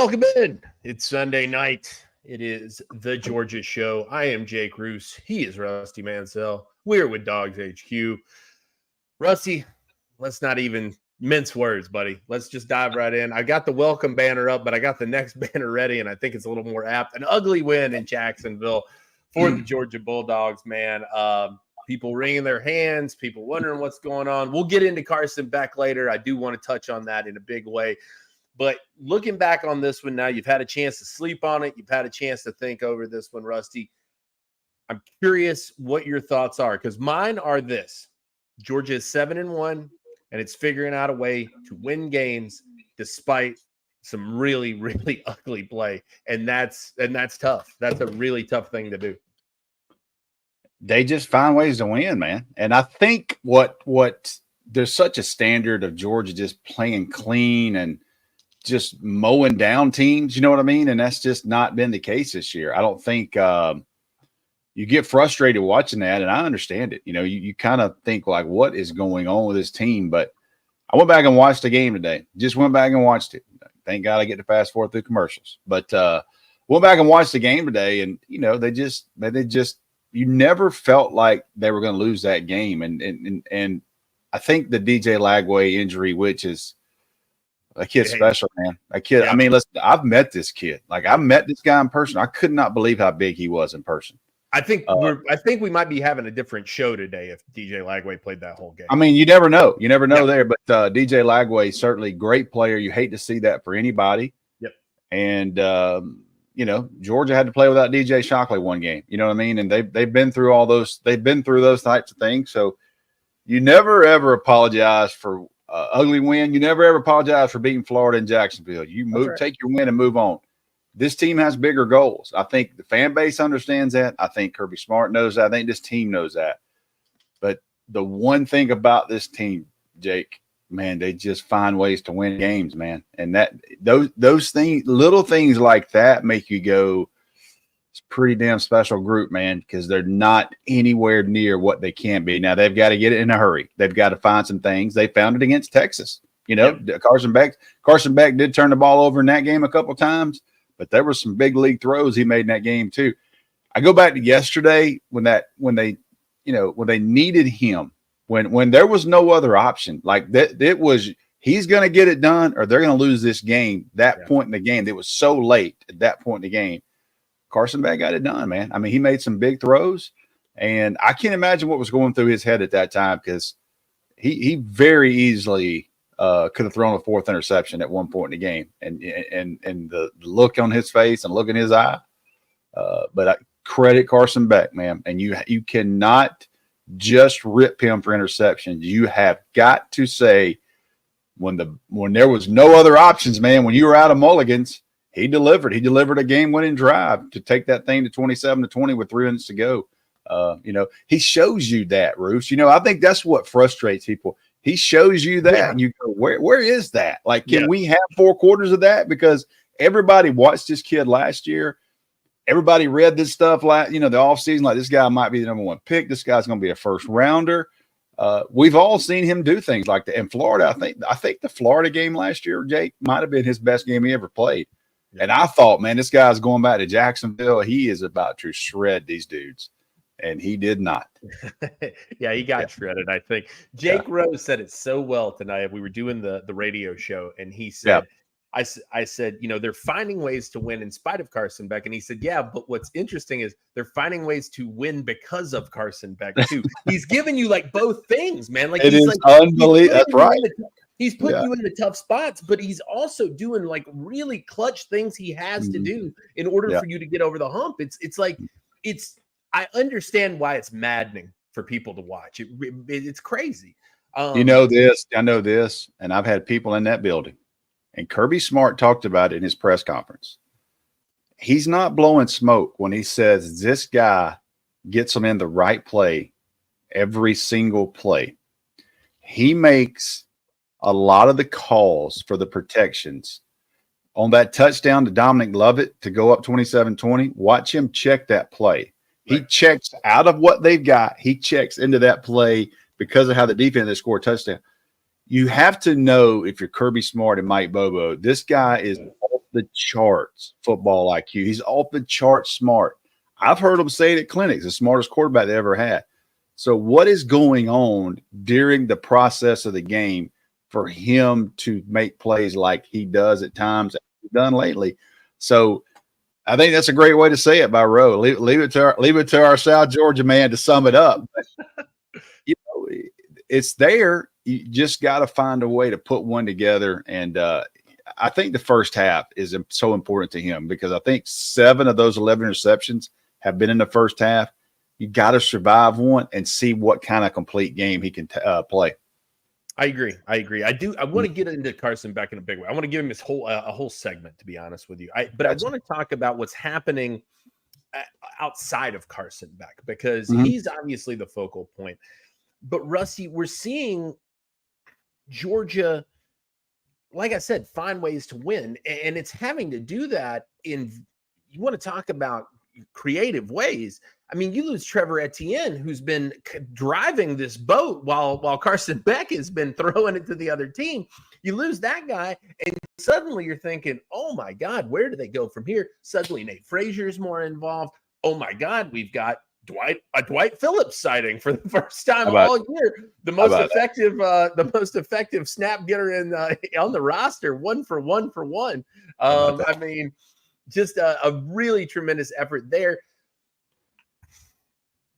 Welcome in. It's Sunday night. It is the Georgia show. I am Jake Roos. He is Rusty Mansell. We're with Dawgs HQ. Rusty, let's not even mince words, buddy. Let's just dive right in. I got the welcome banner up, but I got the next banner ready, and I think it's a little more apt. An ugly win in Jacksonville for the Georgia Bulldogs, man. People wringing their hands, people wondering what's going on. We'll get into Carson Beck later. I do want to touch on that in a big way. But looking back on this one now, you've had a chance to sleep on it. You've had a chance to think over this one, Rusty. I'm curious what your thoughts are, because mine are this. Georgia is 7-1, and it's figuring out a way to win games despite some really, really ugly play. And that's tough. That's a really tough thing to do. They just find ways to win, man. And I think what there's such a standard of Georgia just playing clean and just mowing down teams, you know what I mean? And that's just not been the case this year. I don't think you get frustrated watching that, and I understand it. You know, you kind of think like, what is going on with this team? But I went back and watched the game today. Just went back and watched it. Thank God I get to fast forward through commercials. But went back and watched the game today, and you know, they just you never felt like they were going to lose that game. And I think the DJ Lagway injury, which is that kid's special, man. That kid, yeah. I mean, listen, I've met this kid. Like, I met this guy in person. I could not believe how big he was in person. I think we might be having a different show today if DJ Lagway played that whole game. I mean, you never know. You never know there. But DJ Lagway, certainly great player. You hate to see that for anybody. Yep. And you know, Georgia had to play without DJ Shockley one game. You know what I mean? And they've been through all those. They've been through those types of things. So you never ever apologize for ugly win. You never ever apologize for beating Florida and Jacksonville. You move, right. Take your win and move on. This team has bigger goals. I think the fan base understands that. I think Kirby Smart knows that. I think this team knows that. But the one thing about this team, Jake, man, they just find ways to win games, man. And that those things, little things like that, make you go, it's a pretty damn special group, man, because they're not anywhere near what they can be. Now, they've got to get it in a hurry. They've got to find some things. They found it against Texas. You know, Carson Beck did turn the ball over in that game a couple times, but there were some big league throws he made in that game too. I go back to yesterday when they needed him, when there was no other option. Like that, it was he's going to get it done or they're going to lose this game. Point in the game, it was so late at that point in the game. Carson Beck got it done, man. I mean, he made some big throws, and I can't imagine what was going through his head at that time, because he very easily could have thrown a fourth interception at one point in the game, and the look on his face and look in his eye. But I credit Carson Beck, man, and you cannot just rip him for interceptions. You have got to say when there was no other options, man, when you were out of mulligans, he delivered. He delivered a game-winning drive to take that thing to 27-20 with 3 minutes to go. You know, he shows you that, Roos. You know, I think that's what frustrates people. He shows you that, and you go, where is that? Like, can we have 4 quarters of that? Because everybody watched this kid last year. Everybody read this stuff, the offseason, like, this guy might be the number 1 pick. This guy's going to be a first-rounder. We've all seen him do things like that. In Florida, I think the Florida game last year, Jake, might have been his best game he ever played. And I thought, man, this guy's going back to Jacksonville. He is about to shred these dudes. And he did not. Yeah, he got shredded, I think. Jake Rose said it so well tonight. We were doing the radio show, and he said, I said, you know, they're finding ways to win in spite of Carson Beck. And he said, yeah, but what's interesting is they're finding ways to win because of Carson Beck, too. He's giving you, like, both things, man. Like, it is unbelievable. That's right. He's putting you in the tough spots, but he's also doing, like, really clutch things he has to do in order for you to get over the hump. I understand why it's maddening for people to watch. It's crazy. You know this, I know this, and I've had people in that building. And Kirby Smart talked about it in his press conference. He's not blowing smoke when he says this guy gets them in the right play every single play. He makes a lot of the calls for the protections. On that touchdown to Dominic Lovett to go up 27-20, watch him check that play. He checks out of what they've got. He checks into that play because of how the defense has scored a touchdown. You have to know, if you're Kirby Smart and Mike Bobo, this guy is the charts football IQ. He's off the charts smart. I've heard him say it at clinics, the smartest quarterback they ever had. So what is going on during the process of the game for him to make plays like he does at times, done lately? So I think that's a great way to say it by Rowe. Leave it to our South Georgia man to sum it up. But, it's there. You just got to find a way to put one together. And I think the first half is so important to him because I think 7 of those 11 interceptions have been in the first half. You got to survive one and see what kind of complete game he can play. I agree. I want to get into Carson Beck in a big way. I want to give him his whole a whole segment, to be honest with you. But I want to talk about what's happening outside of Carson Beck because he's obviously the focal point. But Rusty, we're seeing Georgia, like I said, find ways to win, and it's having to do that in. You want to talk about creative ways. I mean, you lose Trevor Etienne, who's been driving this boat while Carson Beck has been throwing it to the other team. You lose that guy, and suddenly you're thinking, oh, my God, where do they go from here? Suddenly Nate Frazier's more involved. Oh, my God, we've got Dwight Phillips sighting for the first time all year. The most effective snap getter on the roster, 1 for 1 for 1. I mean, just a really tremendous effort there.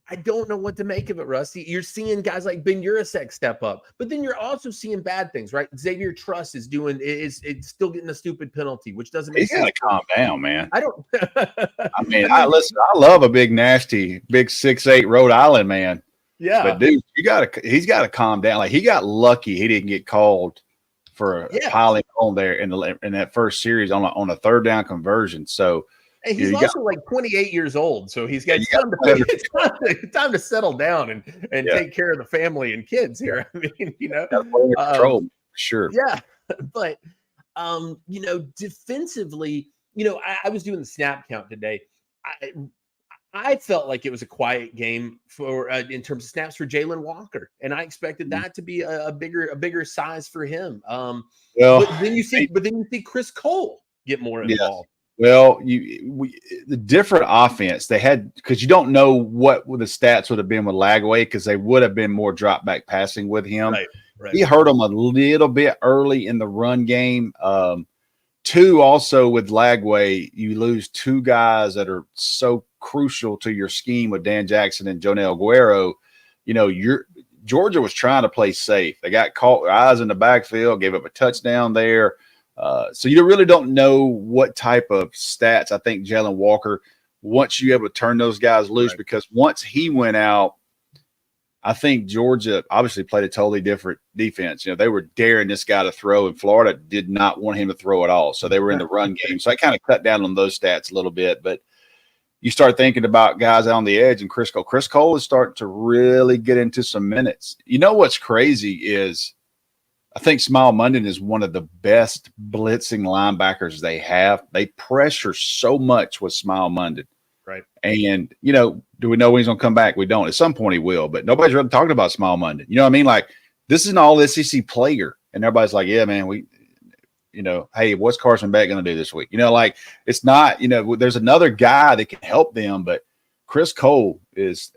I don't know what to make of it, Rusty. You're seeing guys like Ben Urasek step up, but then you're also seeing bad things, right? Xavier Truss is still getting a stupid penalty, which doesn't make sense. He's got to calm down, man. I don't. I mean, I love a big 6'8" Rhode Island man. Yeah, but dude, he's got to calm down. Like he got lucky he didn't get called for piling on there in that first series on a third down conversion. So. And he's also like 28 years old, so he's got time to settle down and take care of the family and kids here. I mean, control, sure. Yeah, but defensively, I was doing the snap count today. I felt like it was a quiet game for in terms of snaps for Jalen Walker, and I expected that to be a bigger size for him. But then you see Chris Cole get more involved. Well, the different offense they had, because you don't know what the stats would have been with Lagway, because they would have been more drop back passing with him. Right. He hurt them a little bit early in the run game. 2, also with Lagway, you lose 2 guys that are so crucial to your scheme with Dan Jackson and Jonel Guerrero. Georgia was trying to play safe. They got caught their eyes in the backfield, gave up a touchdown there. So you really don't know what type of stats. I think Jalen Walker, once you're able to turn those guys loose, because once he went out, I think Georgia obviously played a totally different defense. They were daring this guy to throw, and Florida did not want him to throw at all. So they were in the run game. So I kind of cut down on those stats a little bit. But you start thinking about guys out on the edge, and Chris Cole. Chris Cole is starting to really get into some minutes. What's crazy is I think Smile Munden is one of the best blitzing linebackers they have. They pressure so much with Smile Munden. Right. And, do we know when he's going to come back? We don't. At some point he will, but nobody's really talking about Smile Munden. You know what I mean? Like, this is an all SEC player. And everybody's like, yeah, man, hey, what's Carson Beck going to do this week? It's not, there's another guy that can help them, but Chris Cole is,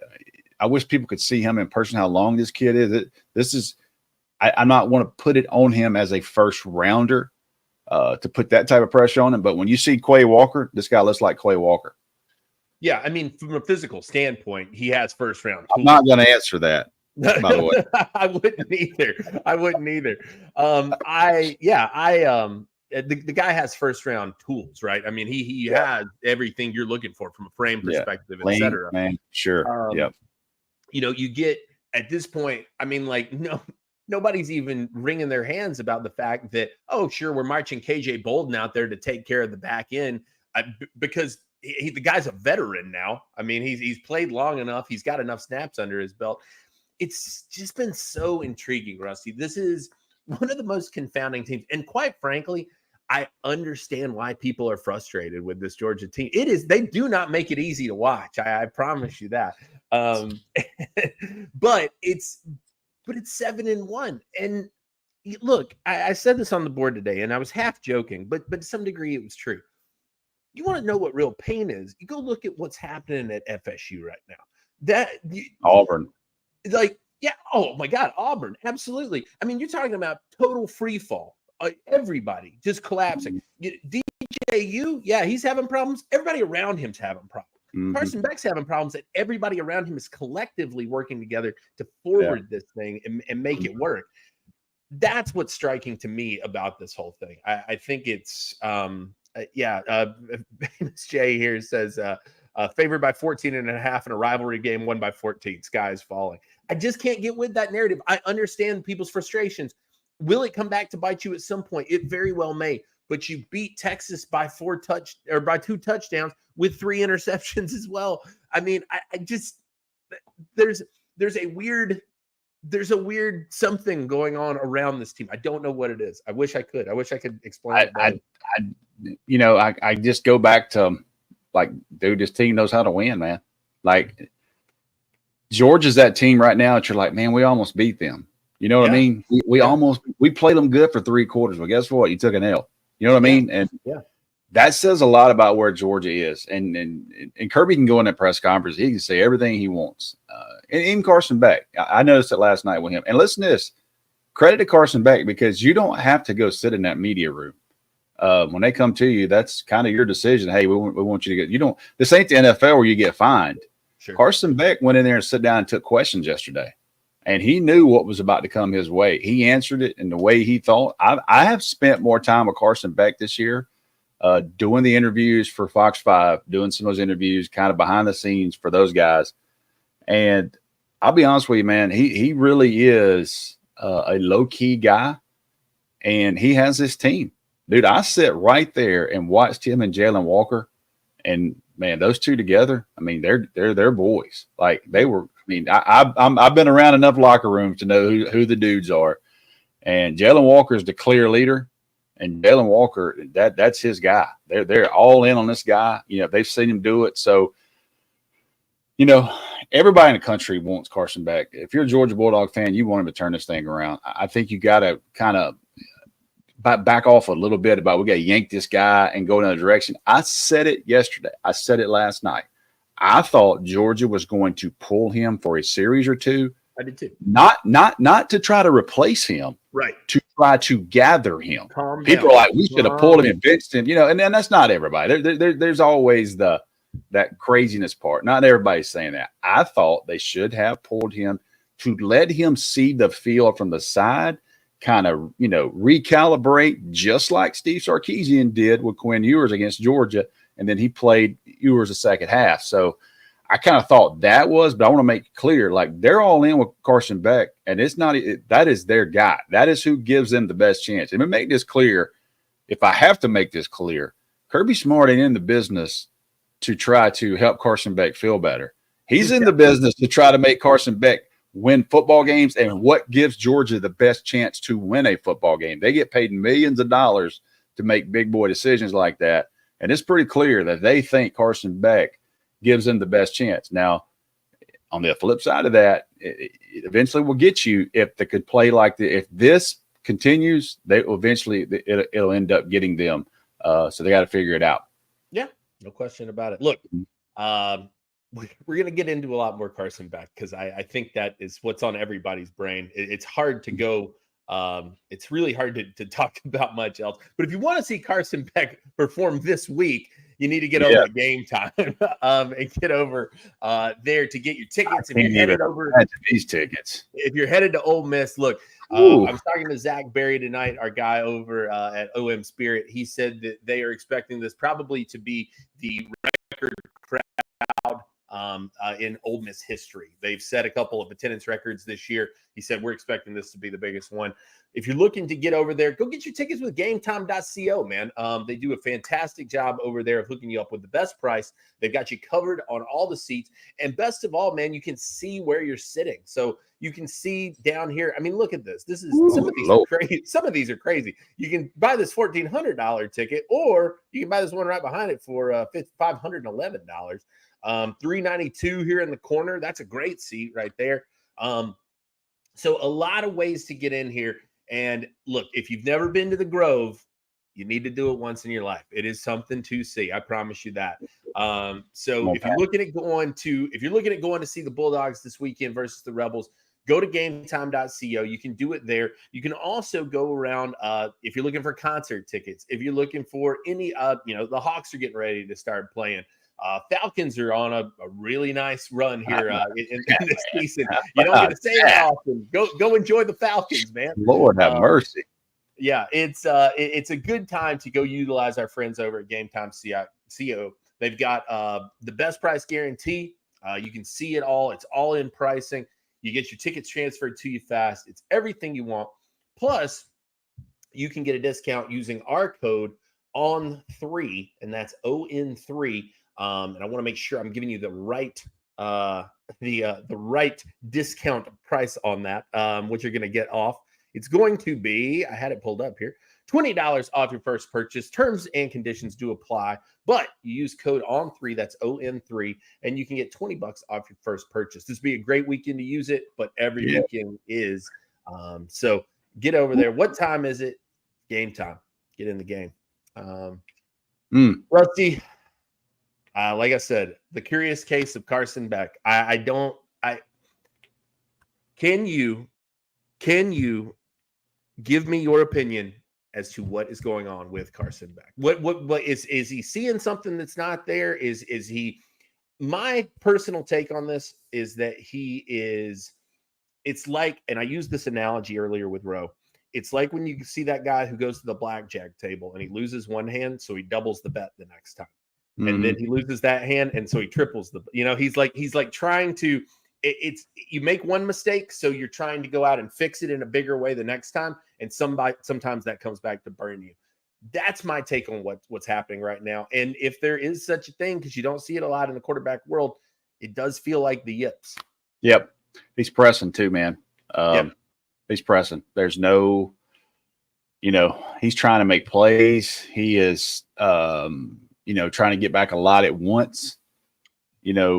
I wish people could see him in person, how long this kid is. This is, I'm not want to put it on him as a first rounder to put that type of pressure on him. But when you see Quay Walker, this guy looks like Quay Walker. Yeah, I mean, from a physical standpoint, he has first round. I'm not going to answer that, by the way. I wouldn't either. The guy has first round tools, right? I mean, he has everything you're looking for from a frame perspective, et cetera. Man, sure. You get at this point, I mean, like, nobody's even wringing their hands about the fact that, oh, sure, we're marching KJ Bolden out there to take care of the back end because the guy's a veteran now. I mean, he's played long enough. He's got enough snaps under his belt. It's just been so intriguing, Rusty. This is one of the most confounding teams. And quite frankly, I understand why people are frustrated with this Georgia team. They do not make it easy to watch. I promise you that. But it's 7-1. And, look, I said this on the board today, and I was half joking, but to some degree it was true. You want to know what real pain is? You go look at what's happening at FSU right now. Auburn. Like, yeah, oh my God, Auburn, absolutely. I mean, you're talking about total free fall. Everybody just collapsing. DJU, yeah, he's having problems. Everybody around him's having problems. Carson Beck's having problems, that everybody around him is collectively working together to forward this thing and make it work. That's what's striking to me about this whole thing. I think it's Famous Jay here says favored by 14.5 in a rivalry game, won by 14. Sky is falling. I just can't get with that narrative. I understand people's frustrations. Will it come back to bite you at some point? It very well may. But you beat Texas by 2 touchdowns with 3 interceptions as well. I mean, I just there's a weird something going on around this team. I don't know what it is. I wish I could explain it. I just go back to, like, dude, this team knows how to win, man. Like, Georgia's that team right now that you're like, man, we almost beat them. You know what I mean? We played them good for 3 quarters, but guess what? You took an L. You know what I mean? And that says a lot about where Georgia is. And Kirby can go in that press conference. He can say everything he wants. And even Carson Beck. I noticed it last night with him. And listen to this. Credit to Carson Beck, because you don't have to go sit in that media room. When they come to you, that's kind of your decision. Hey, we want you to get – this ain't the NFL where you get fined. Sure. Carson Beck went in there and sat down and took questions yesterday. And he knew what was about to come his way. He answered it in the way he thought. I have spent more time with Carson Beck this year doing the interviews for Fox 5, doing some of those interviews kind of behind the scenes for those guys. And I'll be honest with you, man, he really is a low-key guy, and he has this team. Dude, I sit right there and watched him and Jalen Walker, and, man, those two together, I mean, they're boys. Like, they were – I mean, I've been around enough locker rooms to know who the dudes are. And Jalen Walker is the clear leader. And Jalen Walker, that's his guy. They're all in on this guy. You know, they've seen him do it. So, you know, everybody in the country wants Carson Beck. If you're a Georgia Bulldog fan, you want him to turn this thing around. I think you got to kind of back off a little bit about we got to yank this guy and go in another direction. I said it yesterday. I said it last night. I thought Georgia was going to pull him for a series or two. I did too. Not to try to replace him, right? To try to gather him. Calm People down. are like, we should have pulled him and benched him, you know. And that's not everybody. There's always that craziness part. Not everybody's saying that. I thought they should have pulled him to let him see the field from the side, kind of, you know, recalibrate, just like Steve Sarkisian did with Quinn Ewers against Georgia. And then he played Ewers the second half. So I kind of thought that was, but I want to make it clear, like, they're all in with Carson Beck, and it's not that is their guy. That is who gives them the best chance. And to make this clear, if I have to make this clear, Kirby Smart ain't in the business to try to help Carson Beck feel better. He's in the business to try to make Carson Beck win football games, and what gives Georgia the best chance to win a football game. They get paid millions of dollars to make big boy decisions like that. And it's pretty clear that they think Carson Beck gives them the best chance. Now, on the flip side of that, it eventually will get you if they could play like if this continues, they will eventually it'll end up getting them. So they got to figure it out. Yeah, no question about it. Look, we're going to get into a lot more Carson Beck because I think that is what's on everybody's brain. It's hard to go. It's really hard to talk about much else. But if you want to see Carson Beck perform this week, you need to get over to GameTime and get over there to get your tickets. If you're headed over these tickets, if you're headed to Ole Miss, look, I was talking to Zach Berry tonight, our guy over at OM Spirit. He said that they are expecting this probably to be the record crowd in Ole Miss history. They've set a couple of attendance records this year. He said, we're expecting this to be the biggest one. If you're looking to get over there, go get your tickets with GameTime.co, man. They do a fantastic job over there of hooking you up with the best price. They've got you covered on all the seats. And best of all, man, you can see where you're sitting. So you can see down here. I mean, look at this. This is some of these are crazy. Some of these are crazy. You can buy this $1,400 ticket, or you can buy this one right behind it for $511. $392 here in the corner. That's a great seat right there. So a lot of ways to get in here. And look, if you've never been to the Grove, you need to do it once in your life. It is something to see. I promise you that. So if you're looking at going to see the Bulldogs this weekend versus the Rebels, go to GameTime.co. You can do it there. You can also go around if you're looking for concert tickets. If you're looking for any, the Hawks are getting ready to start playing. Falcons are on a really nice run here in this season. You don't get to say that often. Go enjoy the Falcons, man. Lord have mercy. Yeah, it's a good time to go utilize our friends over at GameTime.co. They've got the best price guarantee. You can see it all. It's all in pricing. You get your tickets transferred to you fast. It's everything you want. Plus, you can get a discount using our code ON3, and that's ON3. And I want to make sure I'm giving you the right right discount price on that, what you're going to get off. It's going to be, I had it pulled up here, $20 off your first purchase. Terms and conditions do apply, but you use code ON3, that's ON3, and you can get $20 off your first purchase. This would be a great weekend to use it, but every weekend is. So get over there. What time is it? Game time. Get in the game. Rusty, like I said, the curious case of Carson Beck. Can you give me your opinion as to what is going on with Carson Beck? What is he seeing something that's not there? Is he? My personal take on this is that he is. It's like, and I used this analogy earlier with Roe. It's like when you see that guy who goes to the blackjack table and he loses one hand, so he doubles the bet the next time, and then he loses that hand, and so he triples the. He's like trying to. It's you make one mistake, so you're trying to go out and fix it in a bigger way the next time, and sometimes that comes back to burn you. That's my take on what's happening right now. And if there is such a thing, because you don't see it a lot in the quarterback world, it does feel like the yips. Yep, he's pressing too, man. He's pressing. There's no, he's trying to make plays. He is, trying to get back a lot at once. It's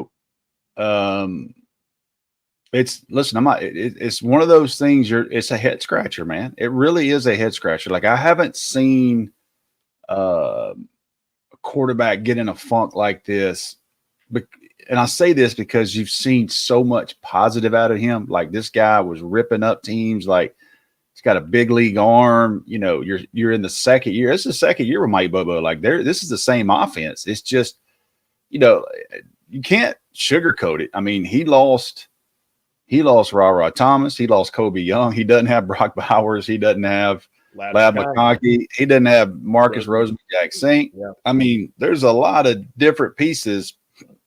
one of those things. It's a head scratcher, man. It really is a head scratcher. Like, I haven't seen a quarterback get in a funk like this. And I say this because you've seen so much positive out of him. Like, this guy was ripping up teams. Like, he's got a big league arm. You're in the second year. This is the second year with Mike Bobo. Like, this is the same offense. It's just, you can't sugarcoat it. I mean, he lost Ra Thomas. He lost Kobe Young. He doesn't have Brock Bowers. He doesn't have Lab McConkey. He doesn't have Marcus Rosen-Jack-Saint. Yeah. I mean, there's a lot of different pieces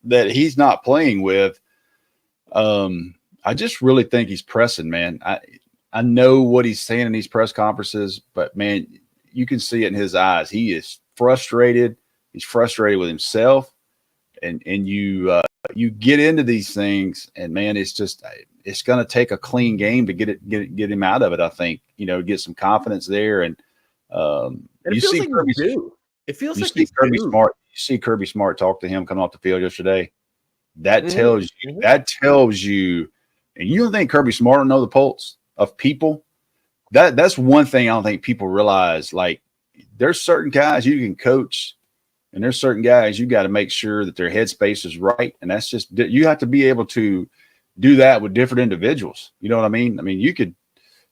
that he's not playing with. I just really think he's pressing, man. I know what he's saying in these press conferences, but man, you can see it in his eyes. He is frustrated. He's frustrated with himself. And you get into these things, and man, it's going to take a clean game to get him out of it. I think, get some confidence there. And you see Kirby do. It feels like Kirby Smart. You see Kirby Smart talk to him coming off the field yesterday. That tells you, and you don't think Kirby Smart will know the pulse of people? That's one thing I don't think people realize. Like, there's certain guys you can coach, and there's certain guys you got to make sure that their headspace is right. And that's just, you have to be able to do that with different individuals. You know what I mean? I mean, you could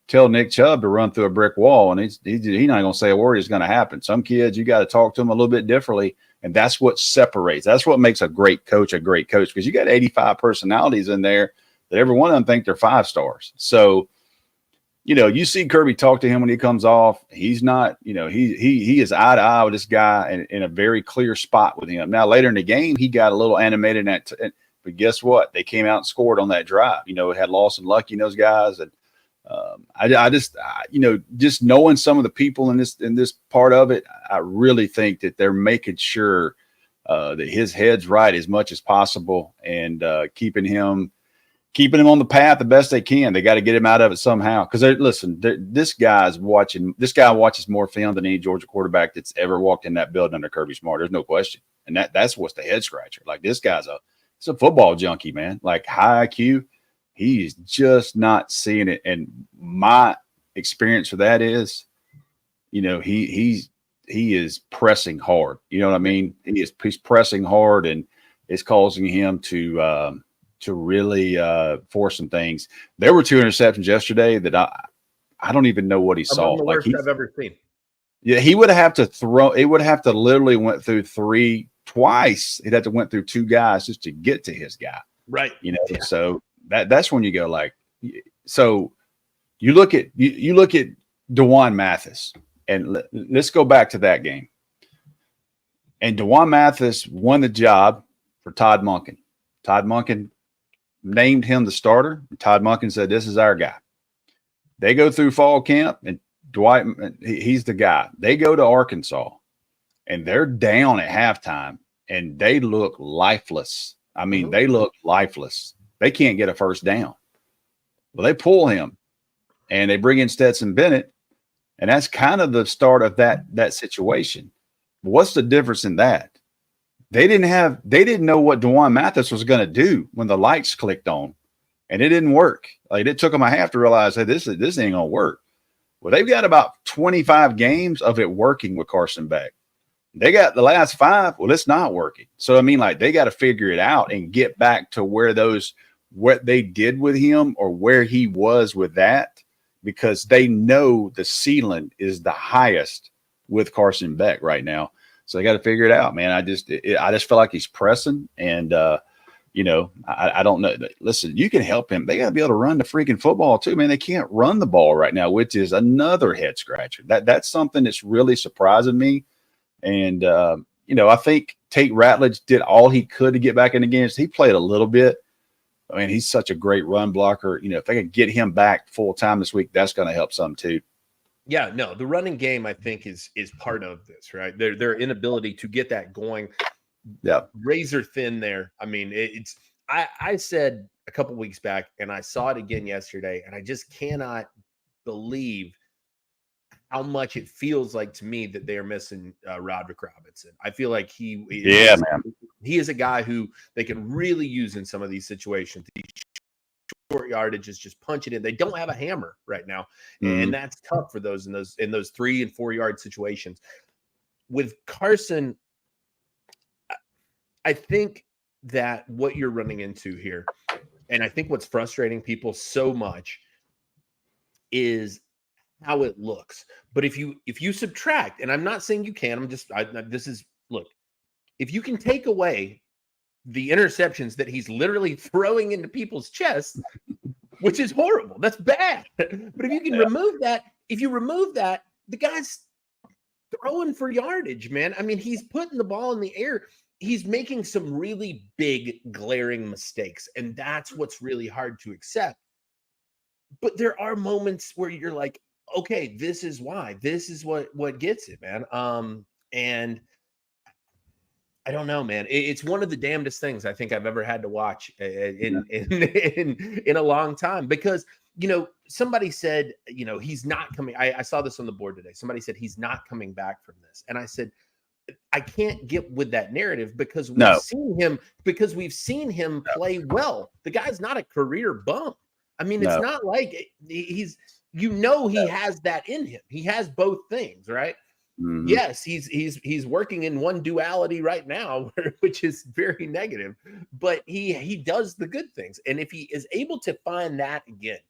tell Nick Chubb to run through a brick wall, and he's not going to say a word is going to happen. Some kids, you got to talk to them a little bit differently. And that's what separates. That's what makes a great coach, because you got 85 personalities in there that every one of them think they're 5 stars. So, you see Kirby talk to him when he comes off. He's not, he is eye to eye with this guy and in a very clear spot with him. Now, later in the game, he got a little animated but guess what? They came out and scored on that drive. It had Lawson Lucky and those guys. And just knowing some of the people in this part of it, I really think that they're making sure that his head's right as much as possible, and keeping him on the path the best they can. They got to get him out of it somehow. Because this guy watches more film than any Georgia quarterback that's ever walked in that building under Kirby Smart. There's no question, and that's what's the head scratcher. Like, this guy's a football junkie, man. Like, high IQ. He's just not seeing it. And experience for that is, he is pressing hard. You know what I mean? He's pressing hard, and it's causing him to really force some things. There were 2 interceptions yesterday that I don't even know what he saw. Among the worst I've ever seen. Yeah, he would have to throw. It would have to literally went through 3 twice. He'd have to went through 2 guys just to get to his guy. Right. So that's when you go like. So you look at DeJuan Mathis, and let's go back to that game. And DeJuan Mathis won the job for Todd Monken. Todd Monken named him the starter. Todd Monken said, "This is our guy." They go through fall camp, and Dwight, he's the guy. They go to Arkansas, and they're down at halftime, and they look lifeless. I mean, they look lifeless. They can't get a first down. Well, they pull him, and they bring in Stetson Bennett, and that's kind of the start of that situation. What's the difference in that? They didn't know what DeJuan Mathis was going to do when the lights clicked on, and it didn't work. Like, it took them a half to realize, hey, this ain't going to work. Well, they've got about 25 games of it working with Carson Beck. They got the last 5. Well, it's not working. So, I mean, like, they got to figure it out and get back to what they did with him or where he was with that, because they know the ceiling is the highest with Carson Beck right now. So they got to figure it out, man. I just feel like he's pressing, and I don't know. Listen, you can help him. They got to be able to run the freaking football too, man. They can't run the ball right now, which is another head scratcher. That's something that's really surprising me. And I think Tate Ratledge did all he could to get back in the games. He played a little bit. I mean, he's such a great run blocker. If they could get him back full time this week, that's going to help some too. Yeah, no, the running game, I think, is part of this, right? Their inability to get that going. Yeah, razor thin there. I mean, I said a couple weeks back, and I saw it again yesterday, and I just cannot believe how much it feels like to me that they are missing Roderick Robinson. I feel like he is a guy who they can really use in some of these situations. Short yardage is just punching in. They don't have a hammer right now, and that's tough for those in those 3 and 4 yard situations. With Carson, I think that what you're running into here, and I think what's frustrating people so much, is how it looks. But if you subtract, and I'm not saying you can, look, if you can take away the interceptions that he's literally throwing into people's chests, which is horrible, that's bad. But if you can remove that, the guy's throwing for yardage, man. I mean, he's putting the ball in the air. He's making some really big, glaring mistakes, and that's what's really hard to accept. But there are moments where you're like, okay, this is why. This is what gets it, man. And I don't know, man. It's one of the damnedest things I think I've ever had to watch in a long time, because somebody said he's not coming. I saw this on the board today. Somebody said he's not coming back from this, and I said I can't get with that narrative because we've seen him play well. The guy's not a career bum. I mean, it's not like he's he has that in him. He has both things, right? Mm-hmm. Yes, he's working in one duality right now, which is very negative, but he does the good things. And if he is able to find that again,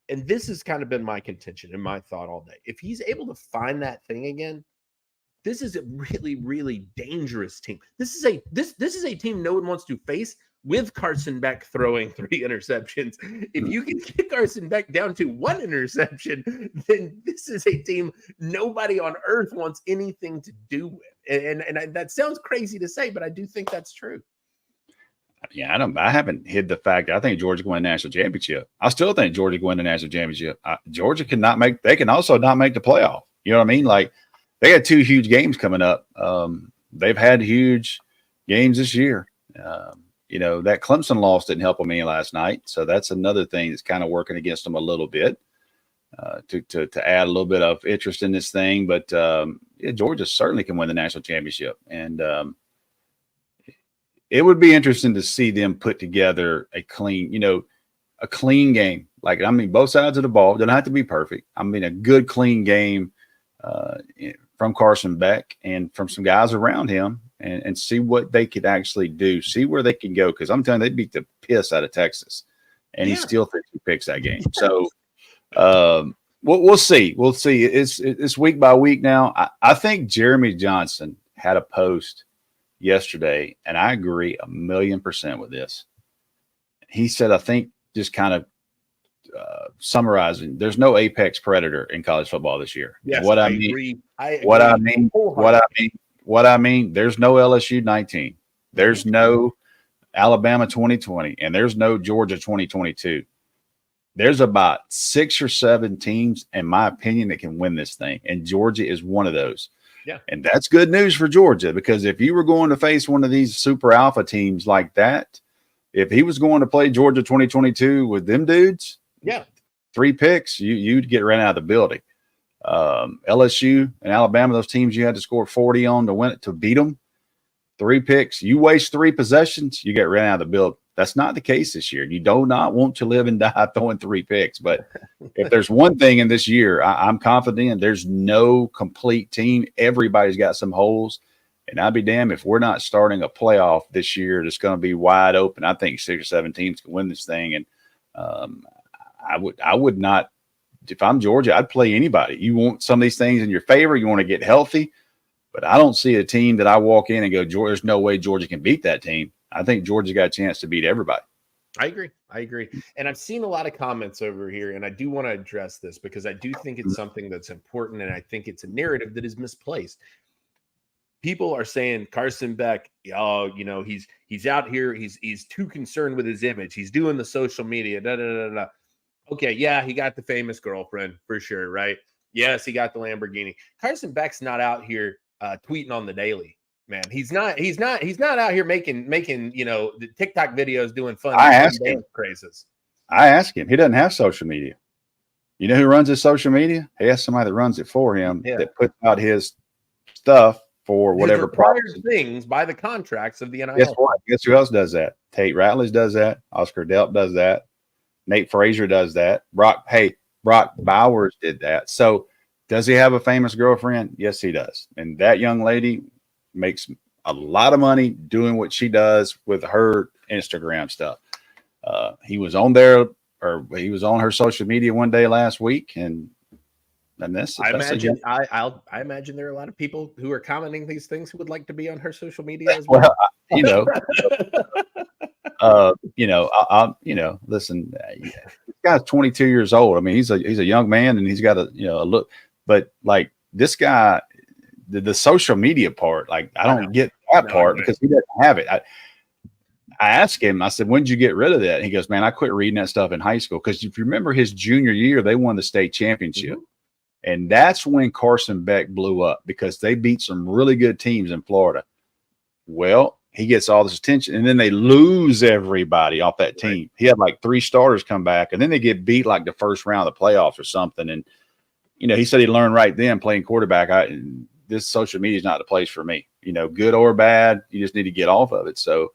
and this has kind of been my contention and my thought all day, if he's able to find that thing again, this is a really, really dangerous team. This is a team no one wants to face, with Carson Beck throwing 3 interceptions. If you can get Carson Beck down to 1 interception, then this is a team nobody on earth wants anything to do with. And that sounds crazy to say, but I do think that's true. Yeah, I haven't hid the fact that I think Georgia can win the national championship. I still think Georgia can win the national championship. Georgia they can also not make the playoff. You know what I mean? Like, they got 2 huge games coming up. They've had huge games this year. That Clemson loss didn't help them any last night. So that's another thing that's kind of working against them a little bit to add a little bit of interest in this thing. But Georgia certainly can win the national championship. And it would be interesting to see them put together a clean game. Like, I mean, both sides of the ball. Doesn't have to be perfect. I mean, a good, clean game from Carson Beck and from some guys around him, and see what they could actually do, see where they can go. Because I'm telling you, they beat the piss out of Texas, and he still thinks he picks that game. So we'll see. We'll see. It's week by week now. I think Jeremy Johnson had a post yesterday, and I agree 1,000,000% with this. He said, I think, just kind of summarizing, there's no apex predator in college football this year. Yes, What I mean, there's no LSU 19, there's no Alabama 2020, and there's no Georgia 2022. There's about 6 or 7 teams, in my opinion, that can win this thing, and Georgia is one of those. Yeah, and that's good news for Georgia, because if you were going to face one of these super alpha teams like that, if he was going to play Georgia 2022 with them dudes, 3 picks, you'd get ran out of the building. LSU and Alabama, those teams you had to score 40 on to win it, to beat them. 3 picks, you waste 3 possessions, you get ran out of the building. That's not the case this year. You do not want to live and die throwing 3 picks. But if there's one thing in this year, I'm confident in, there's no complete team. Everybody's got some holes. And I'd be damned if we're not starting a playoff this year that's going to be wide open. I think 6 or 7 teams can win this thing. And I would not, if I'm Georgia, I'd play anybody. You want some of these things in your favor. You want to get healthy. But I don't see a team that I walk in and go, there's no way Georgia can beat that team. I think Georgia's got a chance to beat everybody. I agree. And I've seen a lot of comments over here, and I do want to address this because I do think it's something that's important, and I think it's a narrative that is misplaced. People are saying Carson Beck, he's out here, he's too concerned with his image. He's doing the social media, Okay, yeah, he got the famous girlfriend for sure, right? Yes, he got the Lamborghini. Carson Beck's not out here tweeting on the daily, man. He's not out here making the TikTok videos doing fun. I asked him crazes. I asked him. He doesn't have social media. You know who runs his social media? He has somebody that runs it for him, that puts out his stuff for whatever things by the contracts of the NIL. Guess what? Guess who else does that? Tate Ratledge does that. Oscar Delp does that. Nate Frazier does that. Brock Bowers did that. So does he have a famous girlfriend? Yes, he does. And that young lady makes a lot of money doing what she does with her Instagram stuff. He was on her social media one day last week, and this. I imagine there are a lot of people who are commenting these things who would like to be on her social media as well. Listen, this guy's 22 years old. I mean, he's a young man, and he's got a look. But like this guy, the social media part, like I don't get that part because he doesn't have it. I asked him, I said, when did you get rid of that? And he goes, man, I quit reading that stuff in high school. Because if you remember his junior year, they won the state championship. Mm-hmm. And that's when Carson Beck blew up, because they beat some really good teams in Florida. Well, he gets all this attention, and then they lose everybody off that team. Right. He had like 3 starters come back, and then they get beat like the first round of the playoffs or something. And, he said he learned right then playing quarterback, this social media is not the place for me. Good or bad, you just need to get off of it. So,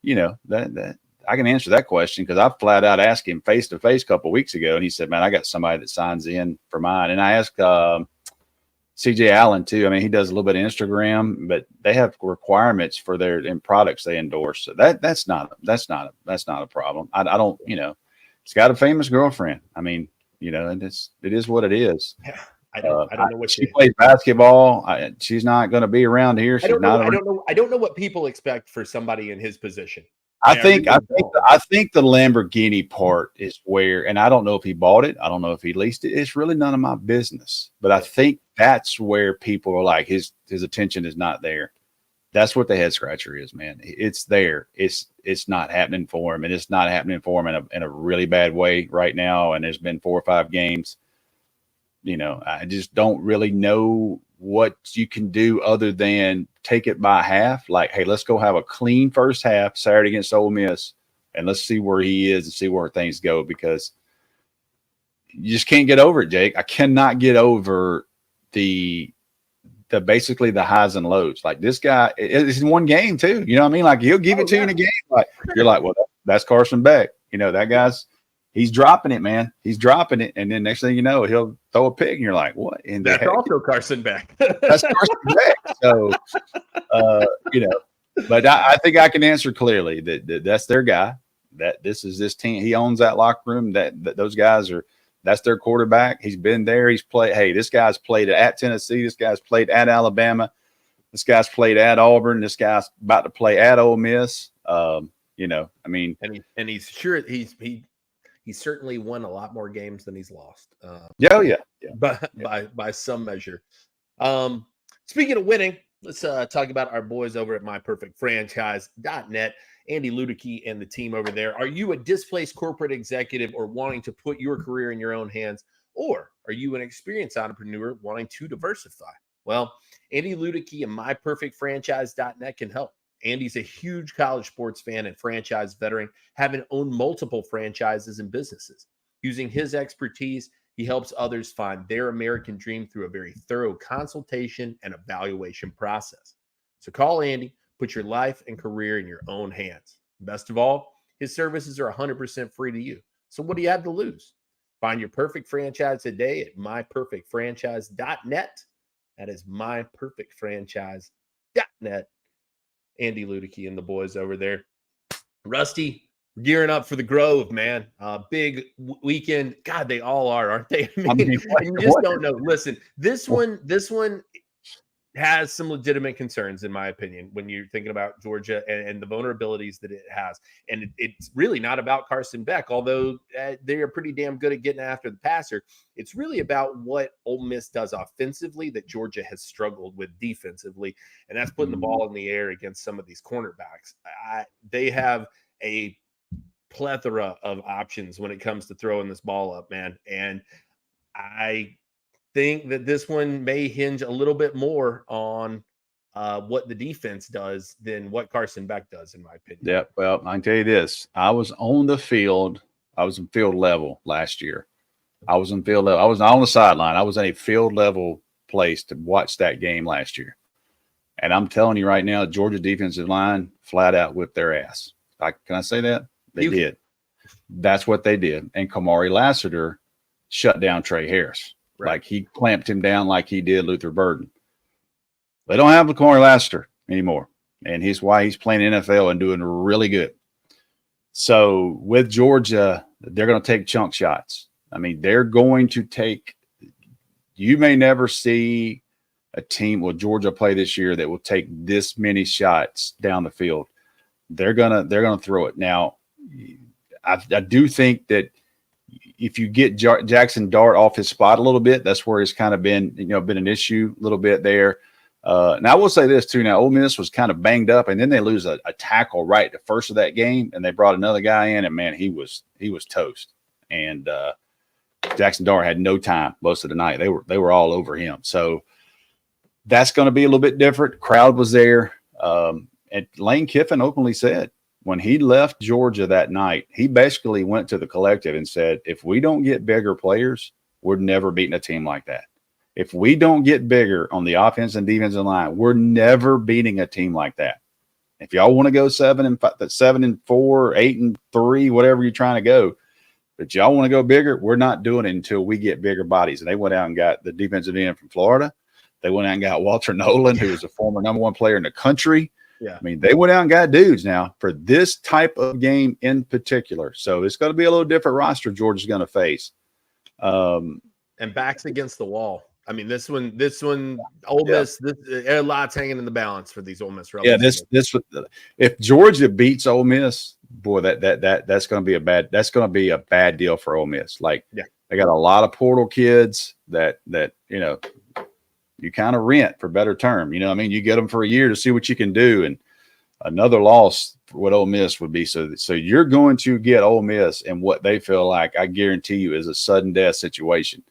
that I can answer that question, because I flat out asked him face to face a couple of weeks ago, and he said, man, I got somebody that signs in for mine. And I asked CJ Allen too. I mean, he does a little bit of Instagram, but they have requirements for their products they endorse. So that's not a problem. I don't, he's got a famous girlfriend. I mean, and it is what it is. Yeah. I don't know what she plays basketball. She's not going to be around here. I don't know what people expect for somebody in his position. I think the Lamborghini part is where, and I don't know if he bought it. I don't know if he leased it. It's really none of my business. But I think that's where people are like, his attention is not there. That's what the head scratcher is, man. It's there. It's not happening for him, and it's not happening for him in a really bad way right now. And there's been 4 or 5 games. I just don't really know what you can do other than take it by half. Like, hey, let's go have a clean first half Saturday against Ole Miss, and let's see where he is and see where things go, because you just can't get over it, Jake. I cannot get over the basically the highs and lows. Like, this guy, it's in one game too. You know what I mean? Like, he'll give it to you in a game. Like, you're like, well, that's Carson Beck. That guy's, he's dropping it, man. He's dropping it, and then next thing you know, he'll throw a pick, and you're like, "What?" And that's also Carson Beck. That's Carson Beck. So, but I think I can answer clearly that that's their guy. That this is this team. He owns that locker room. That those guys are. That's their quarterback. He's been there. He's played. Hey, this guy's played at Tennessee. This guy's played at Alabama. This guy's played at Auburn. This guy's about to play at Ole Miss. I mean, and he's sure he's certainly won a lot more games than he's lost. By some measure. Speaking of winning, let's talk about our boys over at MyPerfectFranchise.net. Andy Ludicky and the team over there. Are you a displaced corporate executive or wanting to put your career in your own hands? Or are you an experienced entrepreneur wanting to diversify? Well, Andy Ludicky and MyPerfectFranchise.net can help. Andy's a huge college sports fan and franchise veteran, having owned multiple franchises and businesses. Using his expertise, he helps others find their American dream through a very thorough consultation and evaluation process. So call Andy. Put your life and career in your own hands. Best of all, his services are 100% free to you. So what do you have to lose? Find your perfect franchise today at myperfectfranchise.net. That is myperfectfranchise.net. Andy Ludicky and the boys over there. Rusty, gearing up for the Grove, man. Big weekend. God, they all are, aren't they? I mean, you just don't know. Listen, this one has some legitimate concerns, in my opinion, when you're thinking about Georgia and the vulnerabilities that it has. And it's really not about Carson Beck, although they are pretty damn good at getting after the passer. It's really about what Ole Miss does offensively that Georgia has struggled with defensively, and that's putting the ball in the air against some of these cornerbacks. They have a plethora of options when it comes to throwing this ball up, man. And I think that this one may hinge a little bit more on what the defense does than what Carson Beck does, in my opinion. Yeah, well, I can tell you this. I was on the field. I was in field level last year. I was in field level. I was on the sideline. I was in a field level place to watch that game last year. And I'm telling you right now, Georgia defensive line flat out whipped their ass. Can I say that? They did. That's what they did. And Kamari Lassiter shut down Trey Harris. Right. Like he clamped him down like he did Luther Burden. They don't have Kamari Lassiter anymore. And he's why he's playing NFL and doing really good. So with Georgia, they're going to take chunk shots. I mean, they're going to take – you may never see a team with Georgia play this year that will take this many shots down the field. They're gonna throw it. Now, I do think that if you get Jackson Dart off his spot a little bit, that's where it's kind of been an issue a little bit there. Now I will say this too. Now Ole Miss was kind of banged up, and then they lose a tackle right the first of that game, and they brought another guy in, and man, he was toast. And Jackson Dart had no time most of the night. They were all over him. So that's going to be a little bit different. Crowd was there, and Lane Kiffin openly said, when he left Georgia that night, he basically went to the collective and said, if we don't get bigger players, we're never beating a team like that. If we don't get bigger on the offense and defensive line, we're never beating a team like that. If y'all want to go 7-4, 8-3, whatever you're trying to go, but y'all want to go bigger, we're not doing it until we get bigger bodies. And they went out and got the defensive end from Florida. They went out and got Walter Nolan, who was a former #1 player in the country. Yeah, I mean, they went out and got dudes now for this type of game in particular. So it's going to be a little different roster Georgia's going to face. And backs against the wall. I mean, this one, Ole Miss, a lot's hanging in the balance for these Ole Miss Rebels. Yeah, this if Georgia beats Ole Miss, boy, that's going to be a bad deal for Ole Miss. Like, they got a lot of portal kids that you kind of rent for better term. You know what I mean? You get them for a year to see what you can do. And another loss for what Ole Miss would be. So you're going to get Ole Miss and what they feel like, I guarantee you, is a sudden death situation.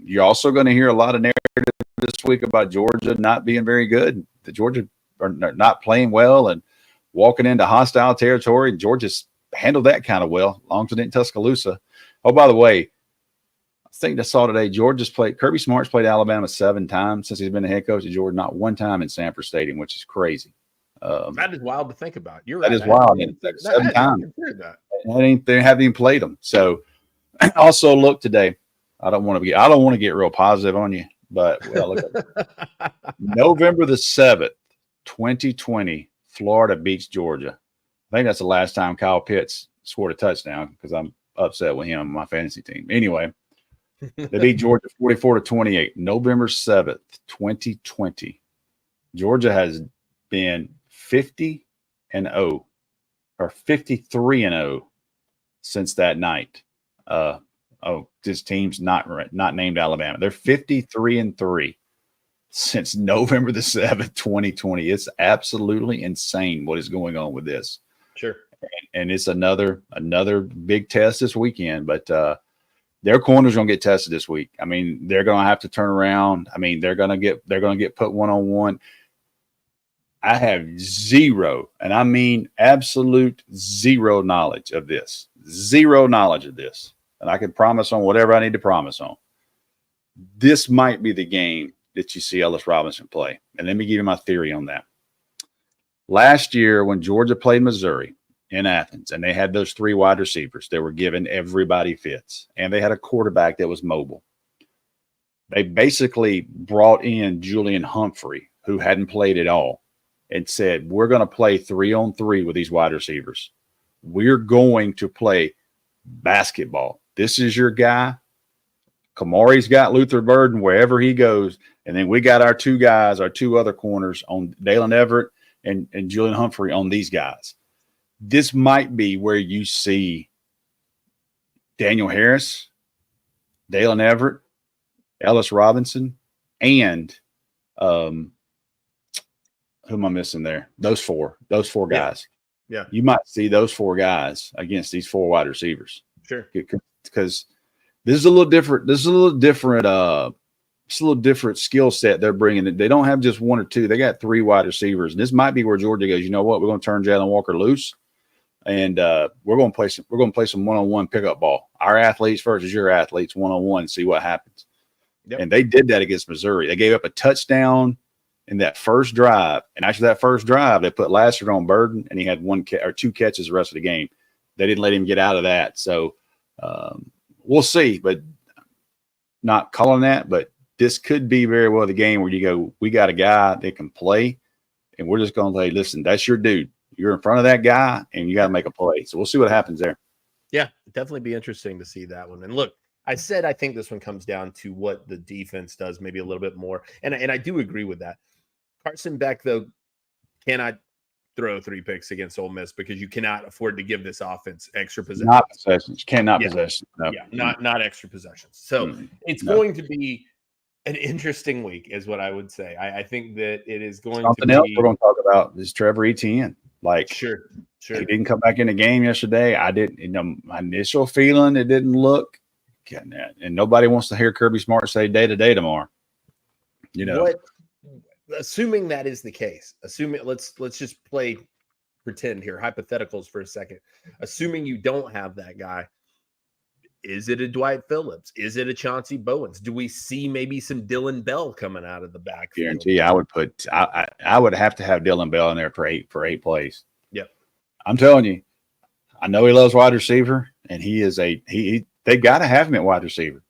You're also going to hear a lot of narrative this week about Georgia not being very good. The Georgia are not playing well and walking into hostile territory. Georgia's handled that kind of well, as long as it didn't Tuscaloosa. Oh, by the way, I think I saw today Kirby Smart's played Alabama 7 times since he's been the head coach at Georgia, not one time in Sanford Stadium, which is crazy. That is wild to think about. You're that right. Is wild. 7 times. They haven't even played them. So also look today. I don't want to get real positive on you, but look at November the 7th, 2020, Florida beats Georgia. I think that's the last time Kyle Pitts scored a touchdown because I'm upset with him on my fantasy team. Anyway, they beat Georgia 44-28, November 7th, 2020. Georgia has been 50-0 or 53-0 since that night. This team's not named Alabama. They're 53-3 since November the 7th, 2020. It's absolutely insane what is going on with this. Sure. And it's another big test this weekend, but their corner's going to get tested this week. I mean, they're going to have to turn around. I mean, they're going to get put one-on-one. I have zero, and I mean absolute zero knowledge of this. Zero knowledge of this. And I can promise on whatever I need to promise on. This might be the game that you see Ellis Robinson play. And let me give you my theory on that. Last year, when Georgia played Missouri in Athens, and they had those 3 wide receivers, they were giving everybody fits, and they had a quarterback that was mobile. They basically brought in Julian Humphrey, who hadn't played at all, and said, we're going to play 3-on-3 with these wide receivers. We're going to play basketball. This is your guy. Kamari's got Luther Burden wherever he goes. And then we got our 2 guys, our 2 other corners on Dalen Everett and Julian Humphrey on these guys. This might be where you see Daniel Harris, Dalen Everett, Ellis Robinson, and who am I missing there? Those four guys. Yeah. You might see those 4 guys against these 4 wide receivers. Sure. Because this is a little different. This is a little different. It's a little different skill set they're bringing. They don't have just 1 or 2. They got 3 wide receivers. And this might be where Georgia goes, you know what? We're going to turn Jalen Walker loose. And we're going to play some one-on-one pickup ball. Our athletes versus your athletes one-on-one, see what happens. Yep. And they did that against Missouri. They gave up a touchdown in that first drive. And after that first drive, they put Lassiter on Burden, and he had 2 catches the rest of the game. They didn't let him get out of that. So we'll see, but not calling that. But this could be very well the game where you go, we got a guy that can play, and we're just going to say, listen, that's your dude. You're in front of that guy, and you got to make a play. So we'll see what happens there. Yeah, definitely be interesting to see that one. And look, I said I think this one comes down to what the defense does, maybe a little bit more. And I do agree with that. Carson Beck, though, cannot throw 3 picks against Ole Miss because you cannot afford to give this offense extra possessions. Not possessions. Cannot possessions. No. Yeah, not extra possessions. So it's going to be an interesting week, is what I would say. I think that it is going Something to be. else we're going to talk about is Trevor Etienne. Like, sure. He didn't come back in the game yesterday. I didn't, my initial feeling, it didn't look. And nobody wants to hear Kirby Smart say day to day tomorrow. You know, assuming that is the case, let's just pretend here, hypotheticals for a second. Assuming you don't have that guy, is it a Dwight Phillips? Is it a Chauncey Bowens? Do we see maybe some Dylan Bell coming out of the backfield? Guarantee I would have to have Dylan Bell in there for eight plays. Yep. I'm telling you, I know he loves wide receiver, and they got to have him at wide receiver.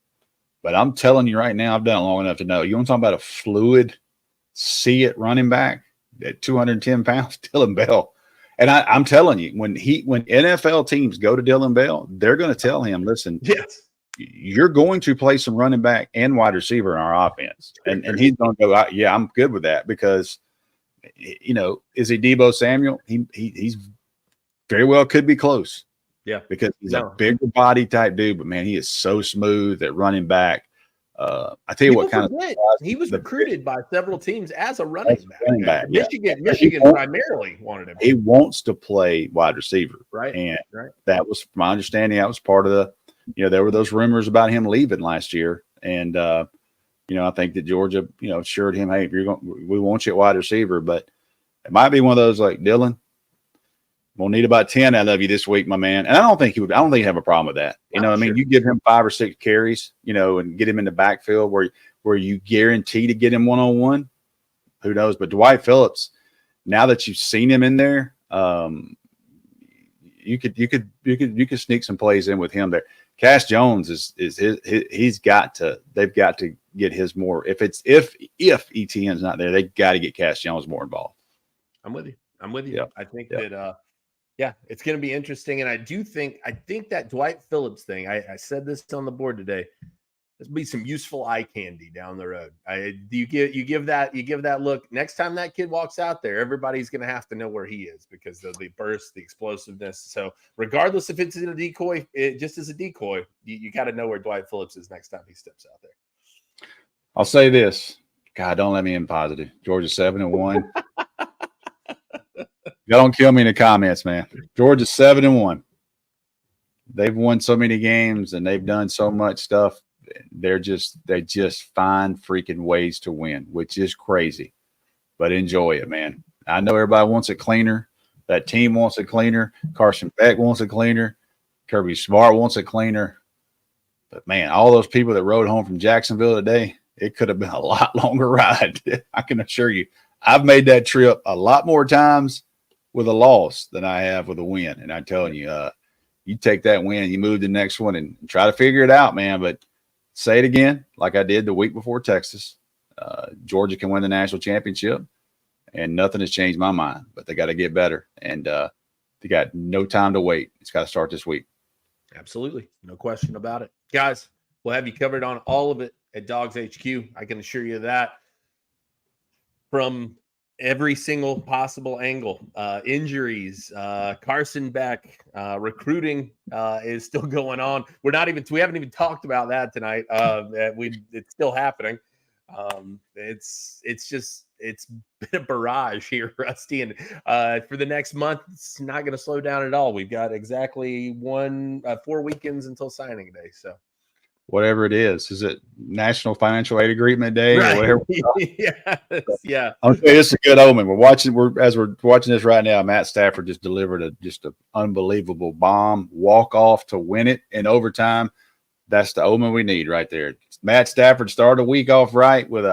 But I'm telling you right now, I've done it long enough to know. You want to talk about a fluid, see it running back at 210 pounds, Dylan Bell. And I'm telling you, when NFL teams go to Dylan Bell, they're going to tell him, listen, yes, you're going to play some running back and wide receiver in our offense. And he's going to go, yeah, I'm good with that because, you know, is he Deebo Samuel? He's very well could be close. Yeah. Because he's a bigger body type dude, but man, he is so smooth at running back. I tell you what kind of he was recruited by several teams as a running back. Yeah. Michigan primarily wanted him. He wants to play wide receiver. Right. And that was, from my understanding, that was part of the, you know, there were those rumors about him leaving last year. And, you know, I think that Georgia, you know, assured him, hey, we want you at wide receiver, but it might be one of those like, Dylan, we'll need about 10 out of you this week, my man. And I don't think he'd have a problem with that. You know, I mean, you give him 5 or 6 carries, you know, and get him in the backfield where you guarantee to get him one-on-one. Who knows? But Dwight Phillips, now that you've seen him in there, you could sneak some plays in with him there. Cass Jones is they've got to get his more. If ETN's not there, they got to get Cass Jones more involved. I'm with you. Yep. I think Yep. that it's going to be interesting. And I think that Dwight Phillips thing, I said this on the board today, there'll be some useful eye candy down the road. You give that look. Next time that kid walks out there, everybody's going to have to know where he is because of the burst, the explosiveness. So regardless if it's in a decoy, just as a decoy, you got to know where Dwight Phillips is next time he steps out there. I'll say this. God, don't let me in positive. Georgia 7-1. Don't kill me in the comments, man. Georgia 7-1. They've won so many games and they've done so much stuff. They just find freaking ways to win, which is crazy. But enjoy it, man. I know everybody wants it cleaner. That team wants it cleaner. Carson Beck wants it cleaner. Kirby Smart wants it cleaner. But man, all those people that rode home from Jacksonville today, it could have been a lot longer ride. I can assure you. I've made that trip a lot more times with a loss than I have with a win. And I'm telling you, you take that win, you move to the next one and try to figure it out, man. But say it again, like I did the week before Texas. Georgia can win the national championship, and nothing has changed my mind. But they got to get better, and they got no time to wait. It's got to start this week. Absolutely. No question about it. Guys, we'll have you covered on all of it at Dawgs HQ. I can assure you that. From every single possible angle, injuries, Carson Beck, recruiting is still going on. We haven't even talked about that tonight. It's still happening. It's been a barrage here, Rusty, and for the next month, it's not going to slow down at all. We've got exactly 4 weekends until signing day. So whatever it is it National Financial Aid Agreement Day or whatever? Yeah. I'll tell you, it's a good omen. We're watching this right now. Matt Stafford just delivered an unbelievable bomb walk off to win it in overtime. That's the omen we need right there. Matt Stafford started a week off right with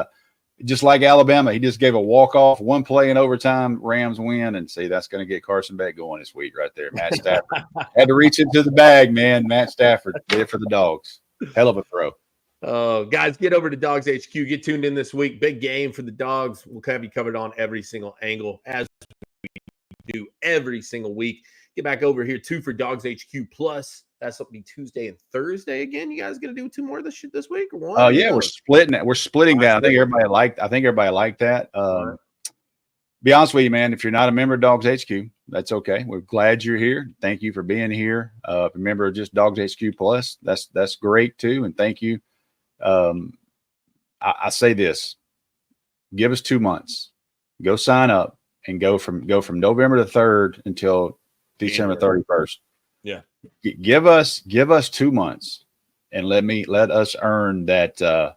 just like Alabama. He just gave a walk off, one play in overtime. Rams win, and see that's going to get Carson Beck going this week right there. Matt Stafford had to reach into the bag, man. Matt Stafford did it for the Dogs. Hell of a throw. Oh, guys, get over to Dawgs HQ. Get tuned in this week. Big game for the Dogs. We'll have you covered on every single angle as we do every single week. Get back over here too for Dawgs HQ Plus. That's will be Tuesday and Thursday again. You guys gonna do 2 more this week or one? Oh yeah, we're splitting it. We're splitting that. I think everybody liked that. Be honest with you, man. If you're not a member of Dawgs HQ, that's okay. We're glad you're here. Thank you for being here. Remember, just Dawgs HQ Plus. That's great too, and thank you. I say this: give us 2 months. Go sign up and go from November the 3rd until December 31st. Yeah, give us 2 months, and let us earn that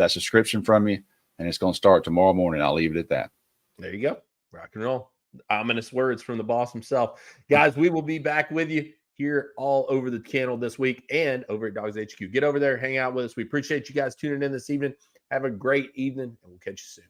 subscription from you. And it's going to start tomorrow morning. I'll leave it at that. There you go. Rock and roll. Ominous words from the boss himself. Guys, we will be back with you here all over the channel this week and over at Dawgs HQ. Get over there, hang out with us. We appreciate you guys tuning in this evening. Have a great evening, and we'll catch you soon.